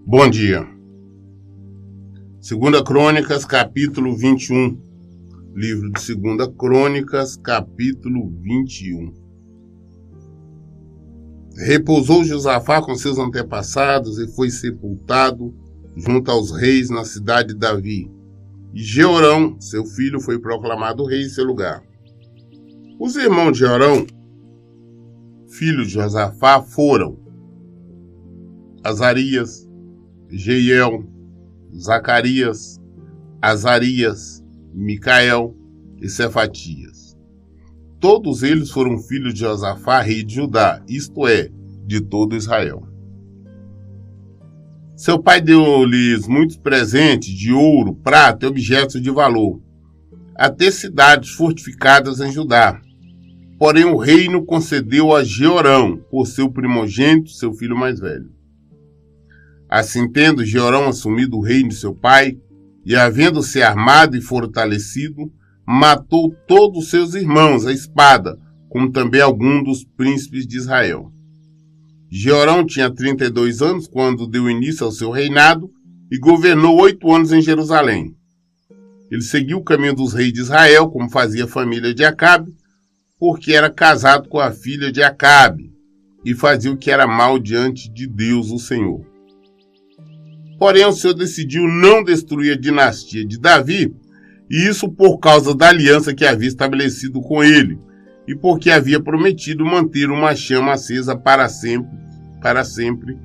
Bom dia. 2 Crônicas, capítulo 21. Livro de 2 Crônicas, capítulo 21. Repousou Josafá com seus antepassados e foi sepultado junto aos reis na cidade de Davi. E Jeorão, seu filho, foi proclamado rei em seu lugar. Os irmãos de Jeorão, filho de Josafá, foram Azarias, Jeiel, Zacarias, Azarias, Micael e Cefatias. Todos eles foram filhos de Josafá, rei de Judá, isto é, de todo Israel. Seu pai deu-lhes muitos presentes de ouro, prata e objetos de valor, até cidades fortificadas em Judá. Porém o reino concedeu a Jeorão, por seu primogênito, seu filho mais velho. Assim tendo Jeorão assumido o reino de seu pai, e havendo-se armado e fortalecido, matou todos os seus irmãos à espada, como também alguns dos príncipes de Israel. Jeorão tinha 32 anos quando deu início ao seu reinado e governou 8 anos em Jerusalém. Ele seguiu o caminho dos reis de Israel, como fazia a família de Acabe, porque era casado com a filha de Acabe, e fazia o que era mal diante de Deus, o Senhor. Porém, o Senhor decidiu não destruir a dinastia de Davi, e isso por causa da aliança que havia estabelecido com ele, e porque havia prometido manter uma chama acesa para sempre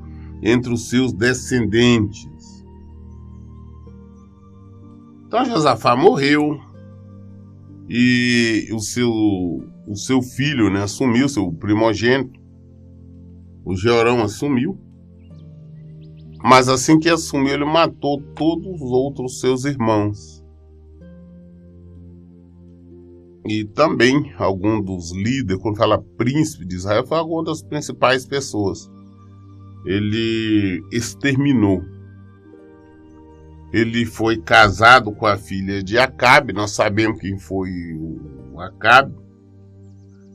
entre os seus descendentes. Então Josafá morreu, e o seu filho, assumiu, seu primogênito, o Jeorão assumiu. Mas assim que assumiu, ele matou todos os outros seus irmãos. E também algum dos líderes, quando fala príncipe de Israel, foi alguma das principais pessoas. Ele exterminou. Ele foi casado com a filha de Acabe, nós sabemos quem foi o Acabe.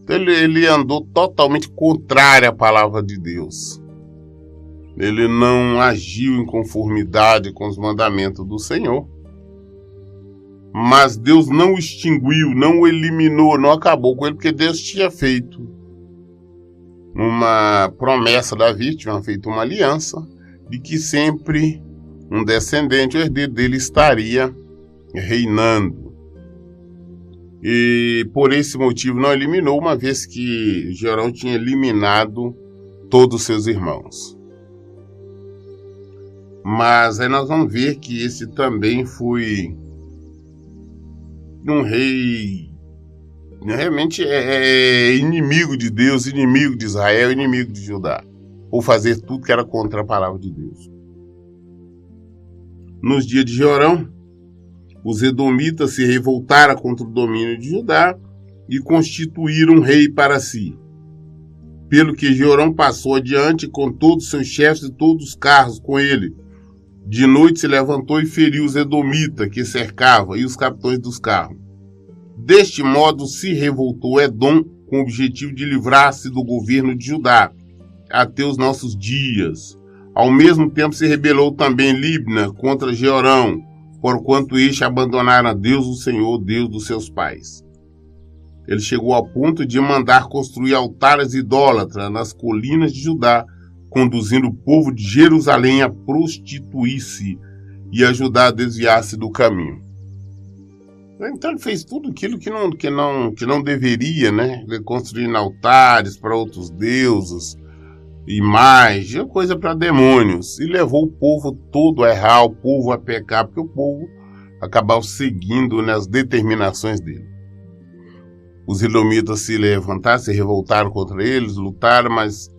Então ele andou totalmente contrário à palavra de Deus. Ele não agiu em conformidade com os mandamentos do Senhor. Mas Deus não o extinguiu, não o eliminou, não acabou com ele, porque Deus tinha feito uma promessa a Davi, tinha feito uma aliança, de que sempre um descendente, o herdeiro dele, estaria reinando. E por esse motivo não eliminou, uma vez que Jeorão tinha eliminado todos os seus irmãos. Mas aí nós vamos ver que esse também foi um rei, realmente é inimigo de Deus, inimigo de Israel, inimigo de Judá, por fazer tudo que era contra a palavra de Deus. Nos dias de Jeorão, os edomitas se revoltaram contra o domínio de Judá e constituíram um rei para si. Pelo que Jeorão passou adiante com todos os seus chefes e todos os carros com ele. De noite se levantou e feriu os edomitas que cercavam e os capitães dos carros. Deste modo se revoltou Edom com o objetivo de livrar-se do governo de Judá até os nossos dias. Ao mesmo tempo se rebelou também Libna contra Jeorão, porquanto este abandonara a Deus, o Senhor, Deus dos seus pais. Ele chegou ao ponto de mandar construir altares idólatras nas colinas de Judá, conduzindo o povo de Jerusalém a prostituir-se e ajudar a desviar-se do caminho. Então ele fez tudo aquilo que não deveria, construindo altares para outros deuses, imagens, coisa para demônios, e levou o povo todo a errar, o povo a pecar, porque o povo acabava seguindo as determinações dele. Os edomitas se levantaram, se revoltaram contra eles, lutaram, mas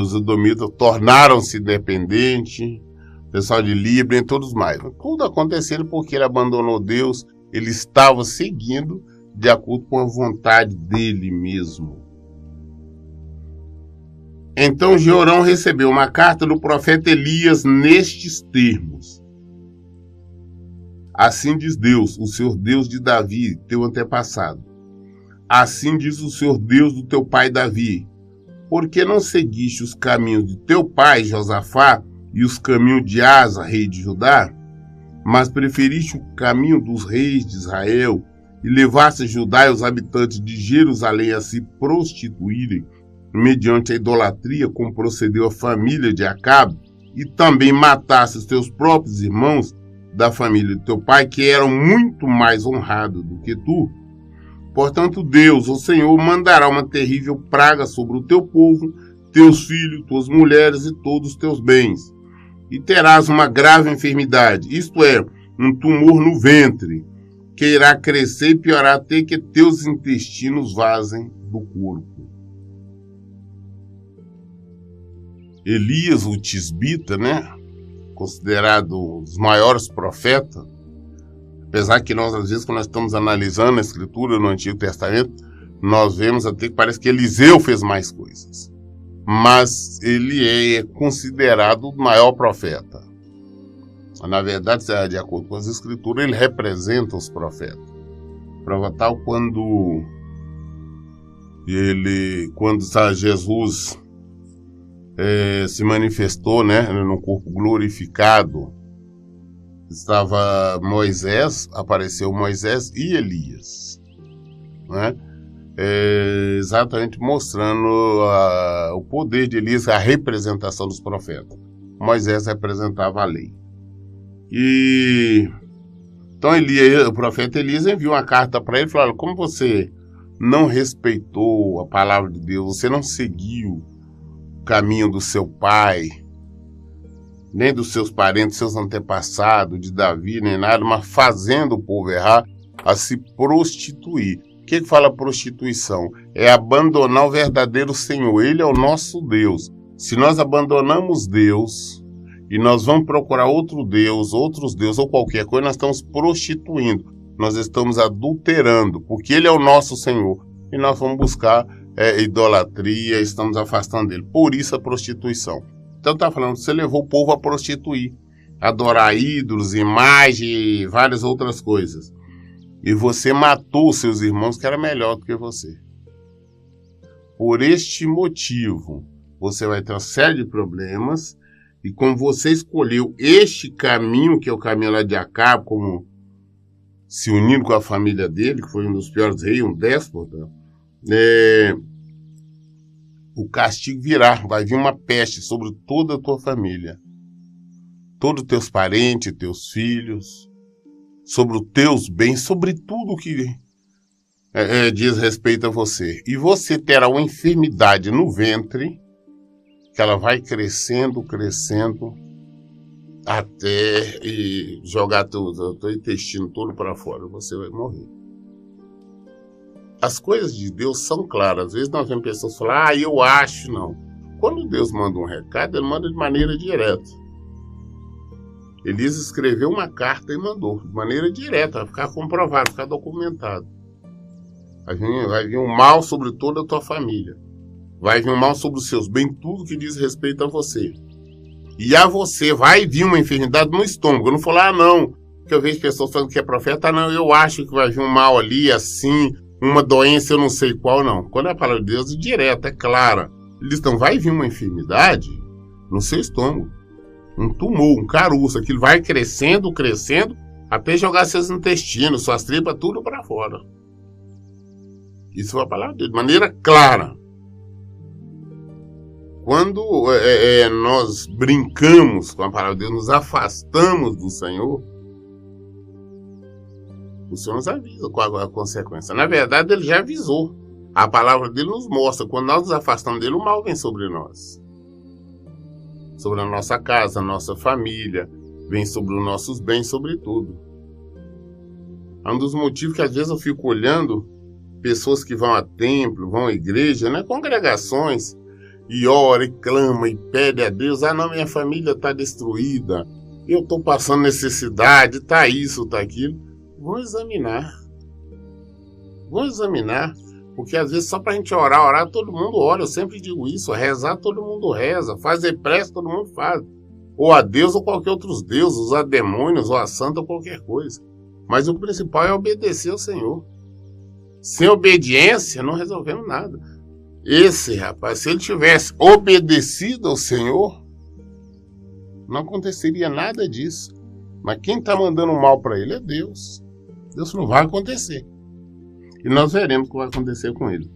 os edomitas tornaram-se independentes, o pessoal de Libna e todos mais. Tudo acontecendo porque ele abandonou Deus, ele estava seguindo de acordo com a vontade dele mesmo. Então Jeorão recebeu uma carta do profeta Elias nestes termos: Assim diz Deus, o Senhor Deus de Davi, teu antepassado. Assim diz o Senhor Deus do teu pai Davi, porque não seguiste os caminhos de teu pai Josafá e os caminhos de Asa, rei de Judá, mas preferiste o caminho dos reis de Israel e levaste a Judá e os habitantes de Jerusalém a se prostituírem mediante a idolatria, como procedeu a família de Acabe, e também mataste os teus próprios irmãos da família de teu pai, que eram muito mais honrados do que tu. Portanto, Deus, o Senhor, mandará uma terrível praga sobre o teu povo, teus filhos, tuas mulheres e todos os teus bens. E terás uma grave enfermidade, isto é, um tumor no ventre, que irá crescer e piorar até que teus intestinos vazem do corpo. Elias, o tisbita, considerado um dos maiores profetas, apesar que nós, às vezes, quando nós estamos analisando a Escritura no Antigo Testamento, nós vemos até que parece que Eliseu fez mais coisas. Mas ele é considerado o maior profeta. Na verdade, de acordo com as Escrituras, ele representa os profetas. Prova tal quando Jesus se manifestou, no corpo glorificado, estava Moisés, apareceu Moisés e Elias, exatamente mostrando o poder de Elias, a representação dos profetas. Moisés representava a lei. Então o profeta Elias enviou uma carta para ele, falando: como você não respeitou a palavra de Deus, você não seguiu o caminho do seu pai, nem dos seus parentes, seus antepassados, de Davi, nem nada, mas fazendo o povo errar a se prostituir. O que fala prostituição? É abandonar o verdadeiro Senhor. Ele é o nosso Deus. Se nós abandonamos Deus e nós vamos procurar outros deuses ou qualquer coisa, nós estamos prostituindo. Nós estamos adulterando, porque Ele é o nosso Senhor. E nós vamos buscar idolatria, estamos afastando dele. Por isso a prostituição. Então está falando, você levou o povo a prostituir, adorar ídolos, imagem e várias outras coisas. E você matou seus irmãos que era melhor do que você. Por este motivo, você vai ter uma série de problemas. E como você escolheu este caminho, que é o caminho lá de Acabe, como se unindo com a família dele, que foi um dos piores reis, um déspota, o castigo virá, vai vir uma peste sobre toda a tua família, todos os teus parentes, teus filhos, sobre os teus bens, sobre tudo que diz respeito a você. E você terá uma enfermidade no ventre, que ela vai crescendo, até jogar teu intestino todo para fora, você vai morrer. As coisas de Deus são claras. Às vezes nós vemos pessoas falar, eu acho, não. Quando Deus manda um recado, Ele manda de maneira direta. Elias escreveu uma carta e mandou, de maneira direta, vai ficar comprovado, vai ficar documentado. Vai vir um mal sobre toda a tua família. Vai vir um mal sobre os seus bens, tudo que diz respeito a você. E a você vai vir uma enfermidade no estômago. Eu não vou falar, não, porque eu vejo pessoas falando que é profeta, não, eu acho que vai vir um mal ali, assim, uma doença, eu não sei qual, não. Quando é a palavra de Deus é direta, é clara. Eles estão, vai vir uma enfermidade no seu estômago. Um tumor, um caroço, aquilo vai crescendo, até jogar seus intestinos, suas tripas, tudo para fora. Isso é a palavra de Deus, de maneira clara. Quando nós brincamos com a palavra de Deus, nos afastamos do Senhor, o Senhor nos avisa qual a consequência. Na verdade, Ele já avisou. A palavra dele nos mostra. Quando nós nos afastamos dele, o mal vem sobre nós. Sobre a nossa casa, a nossa família, vem sobre os nossos bens, sobre tudo. É um dos motivos que às vezes eu fico olhando pessoas que vão a templo, vão à igreja, congregações, e ora, e clama, e pede a Deus, não, minha família está destruída, eu estou passando necessidade, está isso, está aquilo. Vão examinar, porque às vezes só para a gente orar todo mundo ora, eu sempre digo isso, rezar todo mundo reza, fazer prece todo mundo faz, ou a Deus ou qualquer outros deuses, a demônios, ou a santa, ou qualquer coisa. Mas o principal é obedecer ao Senhor. Sem obediência, não resolvemos nada. Esse rapaz, se ele tivesse obedecido ao Senhor, não aconteceria nada disso. Mas quem está mandando mal para ele é Deus. Deus não vai acontecer. E nós veremos o que vai acontecer com ele.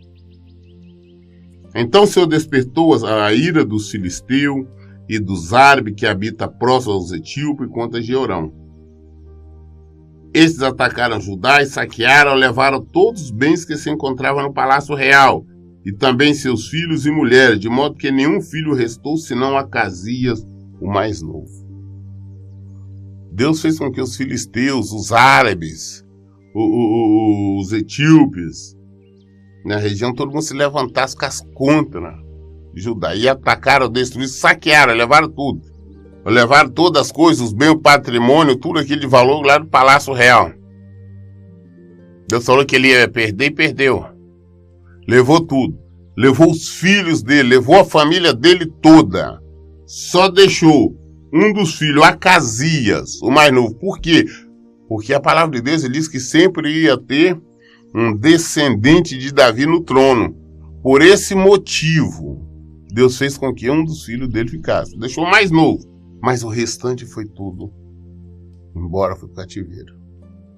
Então o Senhor despertou a ira dos filisteus e dos árabes que habitam próximo aos etíopes contra Jeorão. Estes atacaram Judá e saquearam, levaram todos os bens que se encontravam no palácio real, e também seus filhos e mulheres, de modo que nenhum filho restou senão Acasias, o mais novo. Deus fez com que os filisteus, os árabes, os etíopes, na região, todo mundo se levantasse com as contra Judá. E atacaram, destruíram, saquearam, levaram tudo. Levaram todas as coisas, os bens, o patrimônio, tudo aquilo de valor lá do Palácio Real. Deus falou que ele ia perder e perdeu. Levou tudo. Levou os filhos dele, levou a família dele toda. Só deixou um dos filhos, Acasias, o mais novo. Por quê? Porque a palavra de Deus ele diz que sempre ia ter um descendente de Davi no trono. Por esse motivo, Deus fez com que um dos filhos dele ficasse. Deixou o mais novo. Mas o restante foi tudo embora, foi para o cativeiro.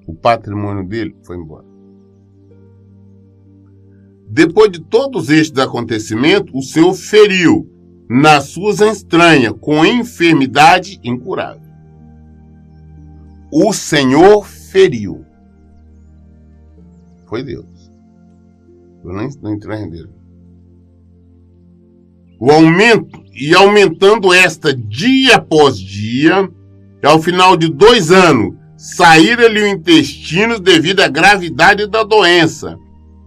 O patrimônio dele foi embora. Depois de todos estes acontecimentos, o Senhor feriu nas suas entranhas com enfermidade incurável. O Senhor feriu. Foi Deus. Eu não entrei dele. O aumento, e aumentando esta dia após dia, ao final de 2 anos, saíram-lhe os intestinos devido à gravidade da doença.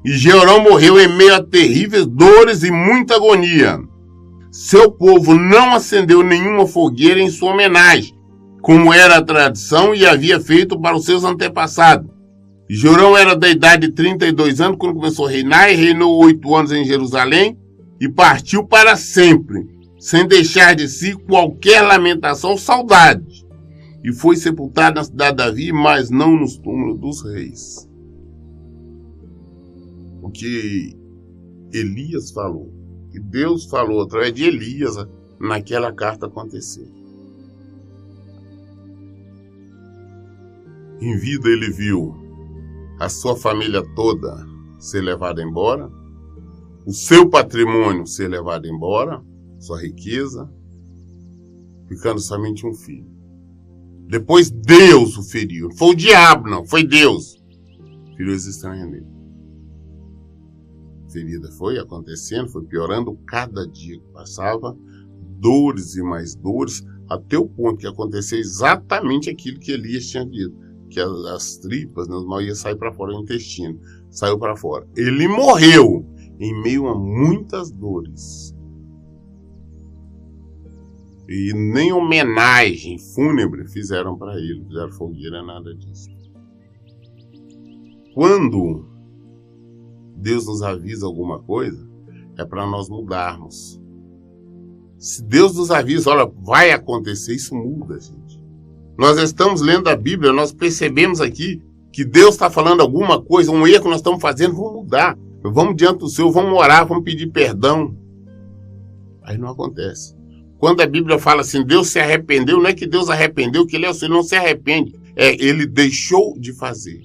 E Jeorão morreu em meio a terríveis dores e muita agonia. Seu povo não acendeu nenhuma fogueira em sua homenagem, como era a tradição e havia feito para os seus antepassados. Jeorão era da idade de 32 anos quando começou a reinar e reinou 8 anos em Jerusalém e partiu para sempre, sem deixar de si qualquer lamentação ou saudade. E foi sepultado na cidade de Davi, mas não nos túmulos dos reis. O que Elias falou, que Deus falou através de Elias, naquela carta aconteceu. Em vida ele viu a sua família toda ser levada embora, o seu patrimônio ser levado embora, sua riqueza, ficando somente um filho. Depois Deus o feriu. Não foi o diabo, não, foi Deus. Feriu as estranhas nele. A ferida foi acontecendo, foi piorando cada dia que passava, dores e mais dores, até o ponto que aconteceu exatamente aquilo que Elias tinha dito, que as tripas, né, não ia sair para fora, o intestino saiu para fora. Ele morreu em meio a muitas dores. E nem homenagem fúnebre fizeram para ele, fizeram fogueira, nada disso. Quando Deus nos avisa alguma coisa, é para nós mudarmos. Se Deus nos avisa, olha, vai acontecer, isso muda, gente. Nós estamos lendo a Bíblia, nós percebemos aqui que Deus está falando alguma coisa, um erro que nós estamos fazendo, vamos mudar. Vamos diante do Senhor, vamos orar, vamos pedir perdão. Aí não acontece. Quando a Bíblia fala assim, Deus se arrependeu, não é que Deus arrependeu, que ele é o Senhor, não se arrepende. Ele deixou de fazer.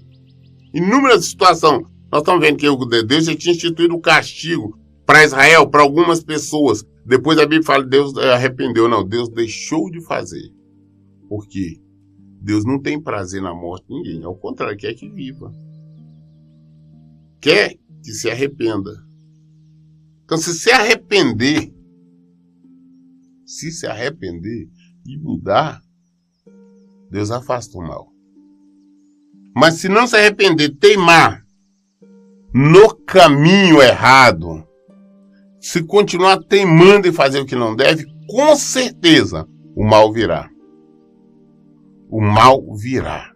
Inúmeras situações. Nós estamos vendo que Deus já tinha instituído o castigo para Israel, para algumas pessoas. Depois a Bíblia fala que Deus arrependeu. Não, Deus deixou de fazer. Por quê? Deus não tem prazer na morte de ninguém. Ao contrário, quer que viva. Quer que se arrependa. Então, se arrepender e mudar, Deus afasta o mal. Mas se não se arrepender, teimar no caminho errado, se continuar teimando em fazer o que não deve, com certeza o mal virá. O mal virá.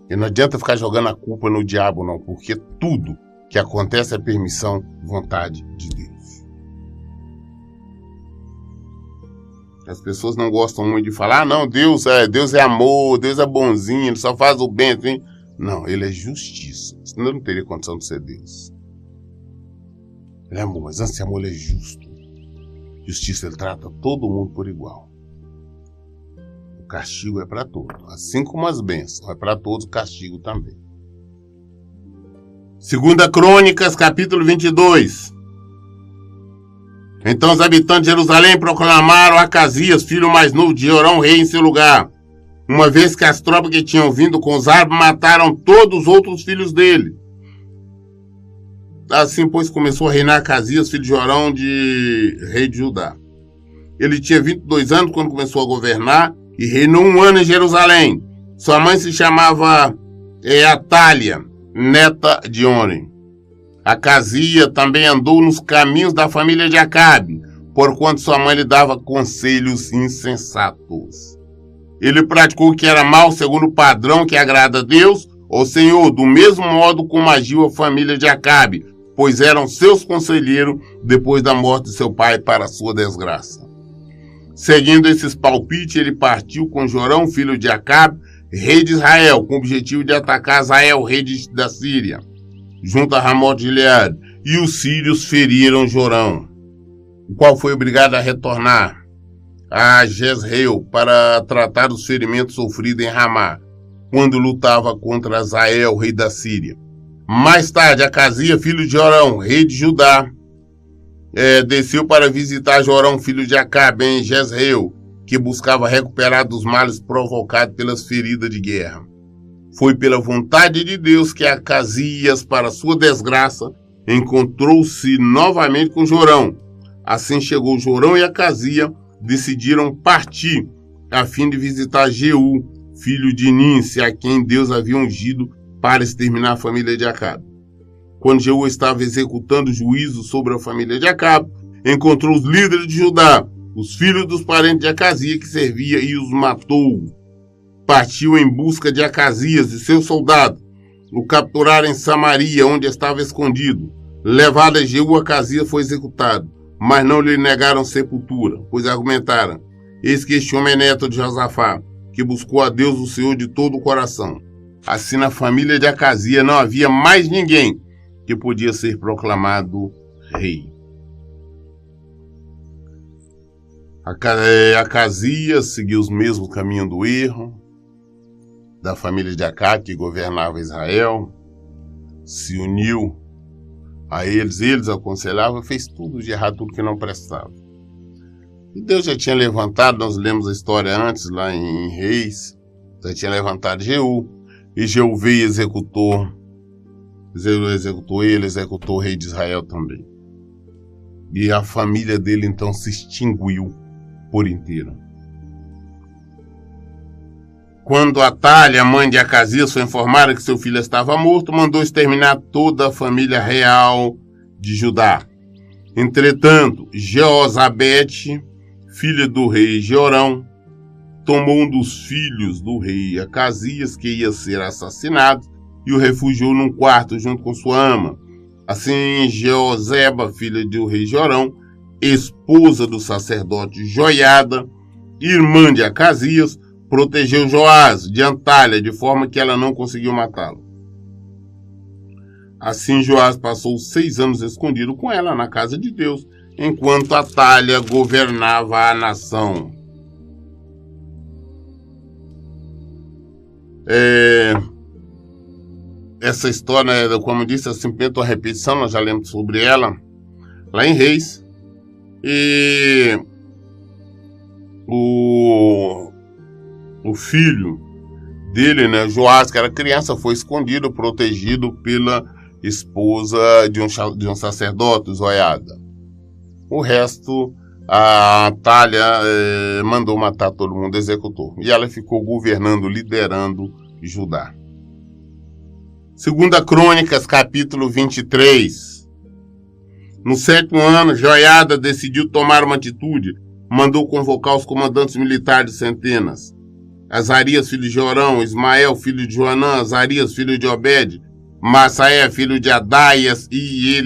E não adianta ficar jogando a culpa no diabo, não, porque tudo que acontece é permissão, vontade de Deus. As pessoas não gostam muito de falar, não, Deus é amor, Deus é bonzinho, ele só faz o bem, assim. Não, ele é justiça, senão eu não teria condição de ser Deus. Ele é amor, mas antes de amor ele é justo. Justiça, ele trata todo mundo por igual. O castigo é para todos, assim como as bênçãos, é para todos o castigo também. 2 Crônicas, capítulo 22. Então os habitantes de Jerusalém proclamaram Acasias, filho mais novo de Jorão, rei em seu lugar, uma vez que as tropas que tinham vindo com os árabes mataram todos os outros filhos dele. Assim, pois, começou a reinar Acasias, filho de Jorão, rei de Judá. Ele tinha 22 anos quando começou a governar e reinou 1 ano em Jerusalém. Sua mãe se chamava Atália, neta de Onre. Acasias também andou nos caminhos da família de Acabe, porquanto sua mãe lhe dava conselhos insensatos. Ele praticou o que era mal segundo o padrão que agrada a Deus, ó Senhor, do mesmo modo como agiu a família de Acabe, pois eram seus conselheiros depois da morte de seu pai para sua desgraça. Seguindo esses palpites, ele partiu com Jorão, filho de Acabe, rei de Israel, com o objetivo de atacar Hazael, rei da Síria, junto a Ramote de Gileade, e os sírios feriram Jorão, o qual foi obrigado a retornar a Jezreel para tratar dos ferimentos sofridos em Ramá, quando lutava contra Hazael, rei da Síria. Mais tarde, Acasias, filho de Jorão, rei de Judá, desceu para visitar Jorão, filho de Acabe, em Jezreel, que buscava recuperar dos males provocados pelas feridas de guerra. Foi pela vontade de Deus que Acasias, para sua desgraça, encontrou-se novamente com Jorão. Assim chegou Jorão e Acasias, decidiram partir a fim de visitar Jeú, filho de Ninsi, a quem Deus havia ungido para exterminar a família de Acabe. Quando Jeú estava executando juízo sobre a família de Acabe, encontrou os líderes de Judá, os filhos dos parentes de Acasias que servia, e os matou. Partiu em busca de Acasias e seus soldados, o capturaram em Samaria, onde estava escondido. Levado a Jeú, Acasias foi executado, mas não lhe negaram sepultura, pois argumentaram: eis que este homem é neto de Josafá, que buscou a Deus o Senhor de todo o coração. Assim, na família de Acasias não havia mais ninguém que podia ser proclamado rei. Acasias seguiu os mesmos caminhos do erro da família de Acabe, que governava Israel, se uniu a eles aconselhavam, fez tudo de errado, tudo que não prestava. E Deus já tinha levantado, nós lemos a história antes, lá em Reis, já tinha levantado Jeú, e Jeú veio e executou ele, executou o rei de Israel também. E a família dele então se extinguiu por inteiro. Quando Atália, mãe de Acasias, foi informada que seu filho estava morto, mandou exterminar toda a família real de Judá. Entretanto, Jeozabete, filha do rei Jorão, tomou um dos filhos do rei Acasias, que ia ser assassinado, e o refugiou num quarto junto com sua ama. Assim, Jeozeba, filha do rei Jorão, esposa do sacerdote Joiada, irmã de Acasias, protegeu Joás de Atália, de forma que ela não conseguiu matá-lo. Assim, Joás passou 6 anos escondido com ela na casa de Deus, enquanto Atália governava a nação. Essa história, como eu disse, é simplesmente uma repetição, nós já lemos sobre ela lá em Reis. E o filho dele, né, Joás, que era criança, foi escondido, protegido pela esposa de um sacerdote, Joiada. O resto, a Atália mandou matar todo mundo, executou. E ela ficou governando, liderando Judá. 2 Crônicas, capítulo 23. No 7º ano, Joiada decidiu tomar uma atitude. Mandou convocar os comandantes militares de centenas: Azarias, filho de Jorão, Ismael, filho de Joanã, Azarias, filho de Obed, Massaé, filho de Adaias, e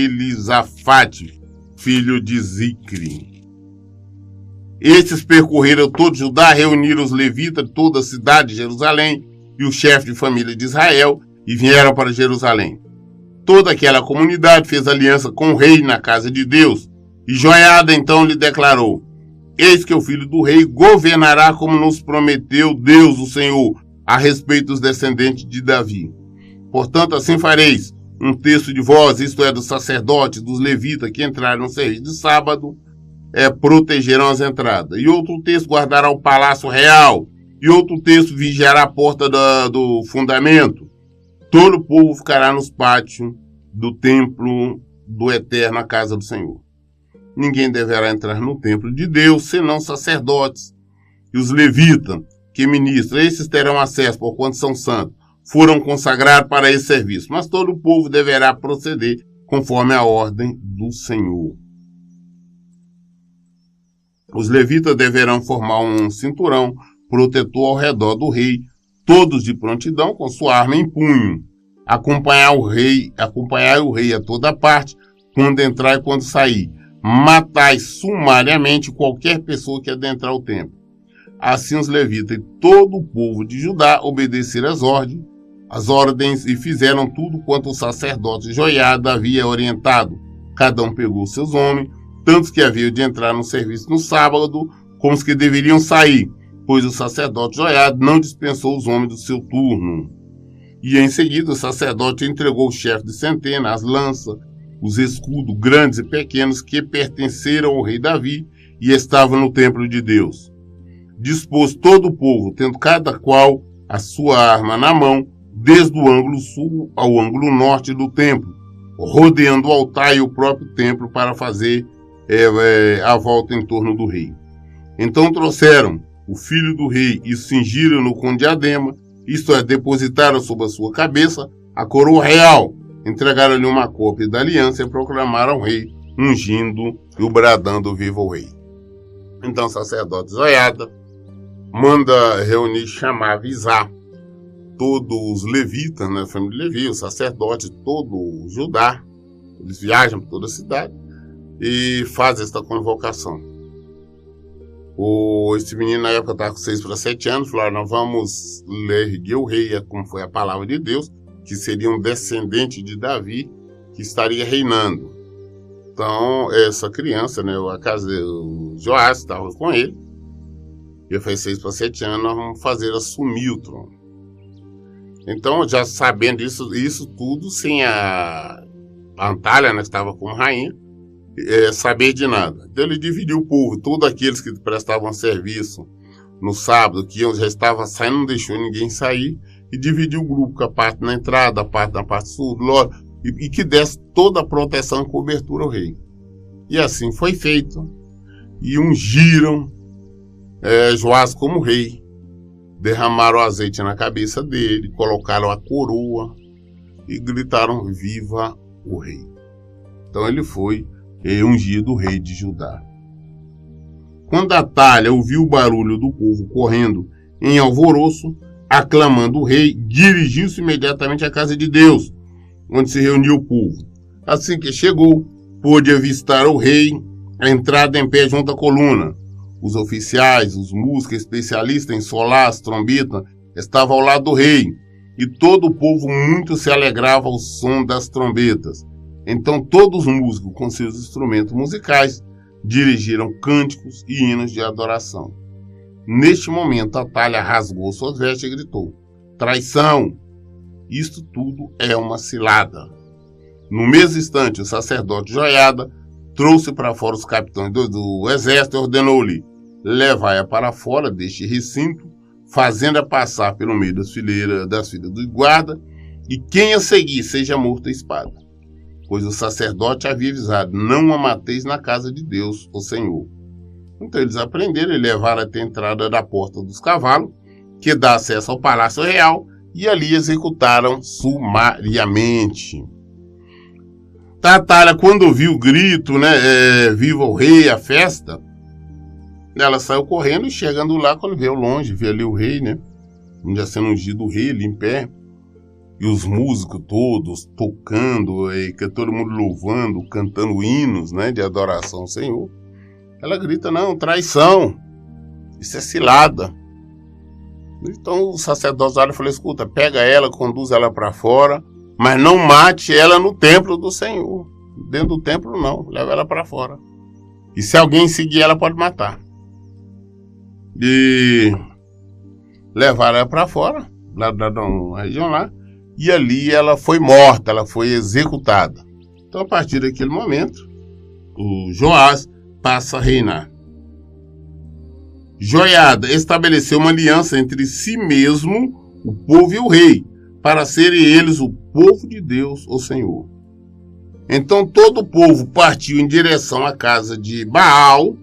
Elisafate, filho de Zicri. Estes percorreram todo Judá, reuniram os levitas de toda a cidade de Jerusalém e o chefe de família de Israel e vieram para Jerusalém. Toda aquela comunidade fez aliança com o rei na casa de Deus. E Joiada então lhe declarou: eis que o filho do rei governará como nos prometeu Deus, o Senhor, a respeito dos descendentes de Davi. Portanto, assim fareis: um terço de vós, isto é, dos sacerdotes, dos levitas que entrarem no serviço de sábado, protegerão as entradas. E outro terço guardará o palácio real. E outro terço vigiará a porta do fundamento. Todo o povo ficará nos pátios do templo do Eterno, a casa do Senhor. Ninguém deverá entrar no templo de Deus, senão sacerdotes e os levitas que ministram. Esses terão acesso, porquanto são santos. Foram consagrados para esse serviço. Mas todo o povo deverá proceder conforme a ordem do Senhor. Os levitas deverão formar um cinturão protetor ao redor do rei, todos de prontidão, com sua arma em punho. Acompanhar o rei a toda parte, quando entrar e quando sair. Matai sumariamente qualquer pessoa que adentrar o templo. Assim os levitas e todo o povo de Judá obedeceram as ordens e fizeram tudo quanto o sacerdote Joiada havia orientado. Cada um pegou seus homens, tantos que haviam de entrar no serviço no sábado, como os que deveriam sair, pois o sacerdote Joiada não dispensou os homens do seu turno. E em seguida o sacerdote entregou o chefe de centena, as lanças, os escudos grandes e pequenos que pertenceram ao rei Davi e estavam no templo de Deus. Dispôs todo o povo, tendo cada qual a sua arma na mão, desde o ângulo sul ao ângulo norte do templo, rodeando o altar e o próprio templo para fazer a volta em torno do rei. Então trouxeram o filho do rei e cingiram-no com diadema, isto é, depositaram sobre a sua cabeça a coroa real, entregaram-lhe uma cópia da aliança e proclamaram ao rei, ungindo e o bradando viva o rei. Então o sacerdote Joiada manda reunir, chamar, avisar todos os levitas, né, a família de Levi, os sacerdotes, todo o Judá. Eles viajam por toda a cidade e fazem esta convocação. Esse menino na época estava com 6 para 7 anos, falaram: nós vamos erguer o rei, como foi a palavra de Deus, que seria um descendente de Davi, que estaria reinando. Então, essa criança, né, o Joás estava com ele, ele fez 6 para 7 anos, nós vamos fazer assumir o trono. Então, já sabendo isso tudo, sem a Antália, né, que estava como rainha, saber de nada. Então ele dividiu o povo, todos aqueles que prestavam serviço no sábado, que já estava saindo, não deixou ninguém sair, e dividiu o grupo, com a parte na entrada, a parte na parte sul, e que desse toda a proteção e cobertura ao rei. E assim foi feito. E ungiram Joás como rei, derramaram azeite na cabeça dele, colocaram a coroa e gritaram: viva o rei. Então ele foi ungido rei de Judá. Quando Atalha ouviu o barulho do povo correndo em alvoroço, aclamando o rei, dirigiu-se imediatamente à casa de Deus, onde se reuniu o povo. Assim que chegou, pôde avistar o rei a entrada em pé junto à coluna. Os oficiais, os músicos especialistas em solás, trombeta, estavam ao lado do rei, e todo o povo muito se alegrava ao som das trombetas. Então todos os músicos, com seus instrumentos musicais, dirigiram cânticos e hinos de adoração. Neste momento, Atalha rasgou suas vestes e gritou: traição! Isto tudo é uma cilada. No mesmo instante, o sacerdote Joiada trouxe para fora os capitães do exército e ordenou-lhe: levai-a para fora deste recinto, fazendo-a passar pelo meio das fileiras do guarda, e quem a seguir seja morto à espada. Pois o sacerdote havia avisado: não a mateis na casa de Deus, o Senhor. Então eles aprenderam e levaram até a entrada da porta dos cavalos, que dá acesso ao palácio real, e ali executaram sumariamente. Atalha, quando ouviu o grito, viva o rei, a festa, ela saiu correndo e chegando lá, quando veio longe, viu ali o rei, já sendo ungido o rei ali em pé, e os músicos todos tocando, todo mundo louvando, cantando hinos, de adoração ao Senhor. Ela grita, não, traição, isso é cilada. Então o sacerdote Joiada falou, escuta, pega ela, conduz ela para fora, mas não mate ela no templo do Senhor. Dentro do templo não, leva ela para fora. E se alguém seguir ela, pode matar. E levaram ela para fora, lá da região lá, e ali ela foi morta, ela foi executada. Então a partir daquele momento, o Joás passa a reinar. Joiada estabeleceu uma aliança entre si mesmo, o povo e o rei, para serem eles o povo de Deus, o Senhor. Então todo o povo partiu em direção à casa de Baal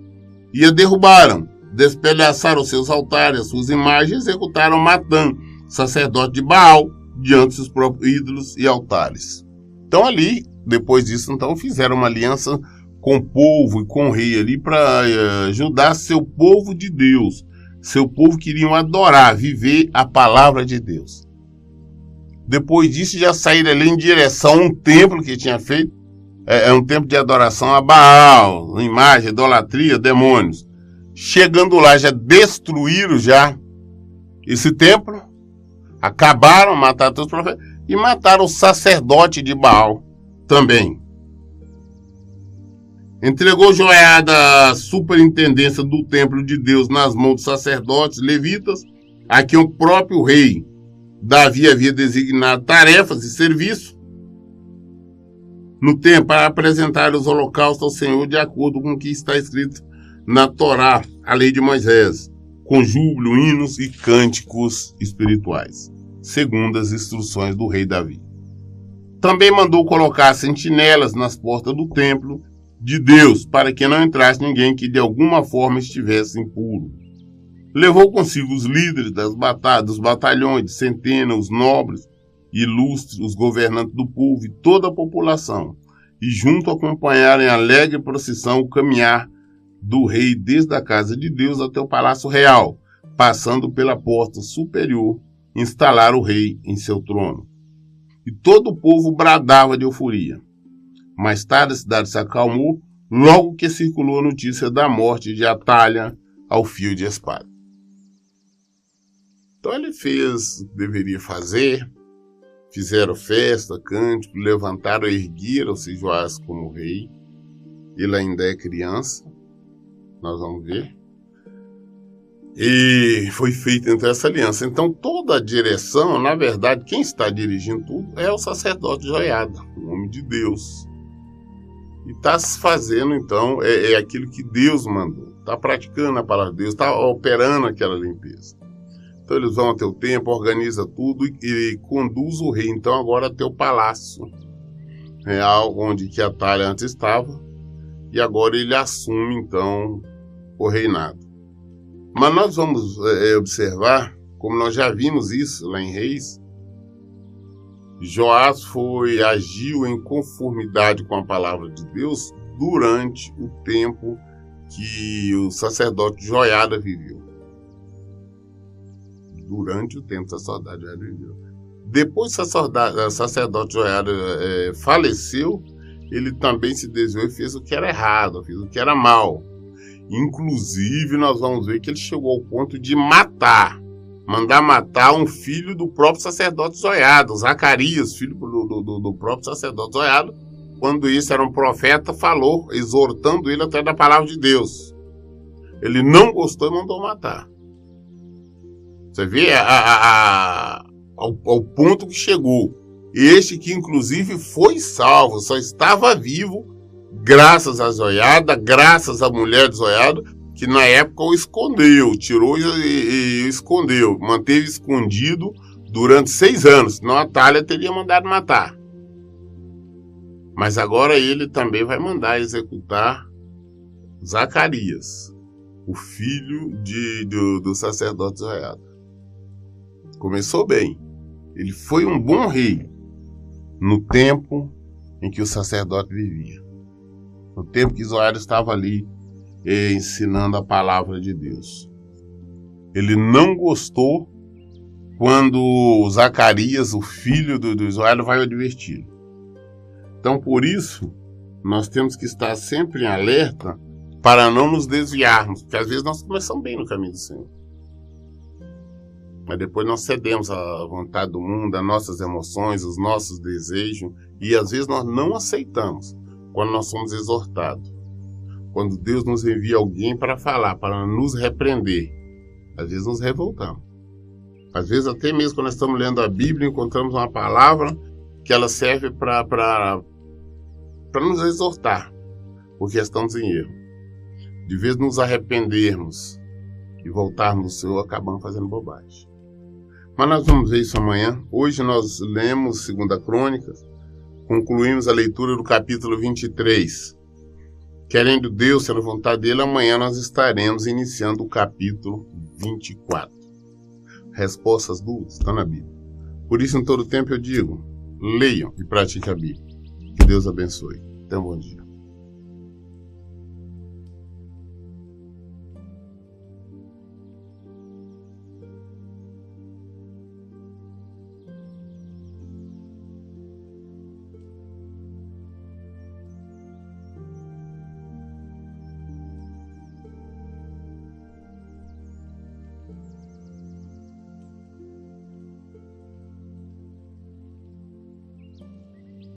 e a derrubaram, despedaçaram seus altares, as suas imagens, e executaram Matã, sacerdote de Baal, diante dos próprios ídolos e altares. Então ali, depois disso, então, fizeram uma aliança com o povo e com o rei ali para ajudar seu povo de Deus, seu povo que iriam adorar, viver a palavra de Deus. Depois disso já saíram ali em direção a um templo que tinha feito, um templo de adoração a Baal, imagem, idolatria, demônios. Chegando lá já destruíram já esse templo, acabaram, mataram todos os profetas e mataram o sacerdote de Baal também. Entregou Joiada a superintendência do templo de Deus nas mãos dos sacerdotes levitas, a quem o próprio rei Davi havia designado tarefas e serviço no templo para apresentar os holocaustos ao Senhor de acordo com o que está escrito na Torá, a lei de Moisés, com júbilo, hinos e cânticos espirituais, segundo as instruções do rei Davi. Também mandou colocar sentinelas nas portas do templo de Deus, para que não entrasse ninguém que de alguma forma estivesse impuro. Levou consigo os líderes dos batalhões de centenas, os nobres, ilustres, os governantes do povo e toda a população, e junto acompanharam em alegre procissão o caminhar do rei desde a casa de Deus até o palácio real, passando pela porta superior, instalar o rei em seu trono. E todo o povo bradava de euforia. Mais tarde a cidade se acalmou, logo que circulou a notícia da morte de Atalha ao fio de espada. Então ele fez o que deveria fazer, fizeram festa, cântico, levantaram, ergueram-se Joás como rei. Ele ainda é criança, nós vamos ver. E foi feita então essa aliança. Então toda a direção, na verdade, quem está dirigindo tudo é o sacerdote Joiada, o homem de Deus. E está se fazendo, então, é aquilo que Deus mandou. Está praticando a palavra de Deus, está operando aquela limpeza. Então eles vão até o templo, organiza tudo e conduz o rei, então, agora até o palácio real, onde que Atalha antes estava. E agora ele assume, então, o reinado. Mas nós vamos observar, como nós já vimos isso lá em Reis, Joás agiu em conformidade com a palavra de Deus durante o tempo que o sacerdote Joiada viveu. Durante o tempo que o sacerdote Joiada viveu. Depois que o sacerdote Joiada faleceu, ele também se desviou e fez o que era errado, fez o que era mal. Inclusive, nós vamos ver que ele chegou ao ponto de mandar matar um filho do próprio sacerdote Joiada, Zacarias, filho do próprio sacerdote Joiada, quando esse era um profeta, falou, exortando ele até da palavra de Deus. Ele não gostou e mandou matar. Você vê ao ponto que chegou. Este que, inclusive, foi salvo, só estava vivo graças a Joiada, graças à mulher de Joiada, que na época o escondeu, tirou e escondeu, manteve escondido durante 6 anos, senão a Atalha teria mandado matar. Mas agora ele também vai mandar executar Zacarias, o filho do sacerdote Joiada. Começou bem. Ele foi um bom rei no tempo em que o sacerdote vivia. No tempo que Joiada estava ali ensinando a palavra de Deus. Ele não gostou quando Zacarias, o filho do Joiada, vai adverti-lo. Então, por isso, nós temos que estar sempre em alerta para não nos desviarmos, porque às vezes nós começamos bem no caminho do Senhor, mas depois nós cedemos à vontade do mundo, às nossas emoções, os nossos desejos, e às vezes nós não aceitamos quando nós somos exortados. Quando Deus nos envia alguém para falar, para nos repreender, às vezes nos revoltamos. Às vezes até mesmo quando nós estamos lendo a Bíblia, encontramos uma palavra que ela serve para nos exortar, porque estamos em erro. De vez nos arrependermos e voltarmos ao Senhor, acabamos fazendo bobagem. Mas nós vamos ver isso amanhã. Hoje nós lemos 2 Crônicas, concluímos a leitura do capítulo 23. Querendo Deus, sendo vontade dele, amanhã nós estaremos iniciando o capítulo 24. Respostas dúvidas estão na Bíblia. Por isso, em todo tempo eu digo, leiam e pratiquem a Bíblia. Que Deus abençoe. Até um bom dia.